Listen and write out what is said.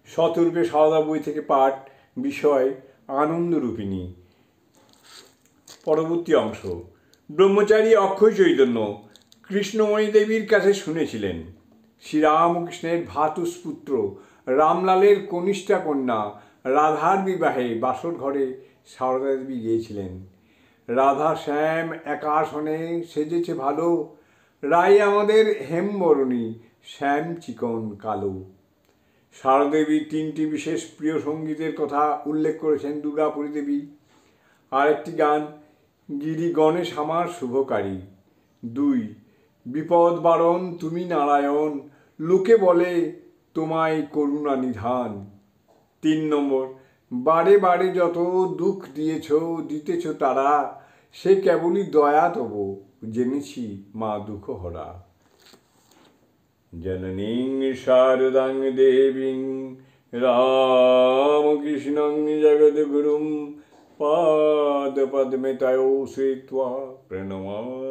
শতরূপে সারদা বই থেকে পাঠ, বিষয় আনন্দরূপিণী। পরবর্তী অংশ। ব্রহ্মচারী অক্ষয় চৈতন্য কৃষ্ণময়ী দেবীর কাছে শুনেছিলেন শ্রীরামকৃষ্ণের ভ্রাতুষ্পুত্র রামলালের কনিষ্ঠা কন্যা রাধার বিবাহে বাসর ঘরে সারদা দেবী গিয়েছিলেন। রাধা শ্যাম একাসনে সেজেছে ভালো, রাই আমাদের হেমবরণী, শ্যাম চিকন কালো। সারদা দেবীর তিনটি বিশেষ প্রিয় সঙ্গীতের কথা উল্লেখ করেছেন দুর্গাপুরী দেবী। আরেকটি গান গিরি গণেশ আমার শুভকারী। 2 বিপদ বারণ তুমি নারায়ণ, লোকে বলে তোমায় করুণা নিধান। 3 নম্বর বারে বারে যত দুঃখ দিতেছ তারা, সে কেবলই দয়া তব, জেনেছি মা দুঃখ হরা। জননীং শারদাং দেবীং রামকৃষ্ণং জগদ্গুরুং পাদপদ্মে তয়ো শ্রিত্বা প্রণমামি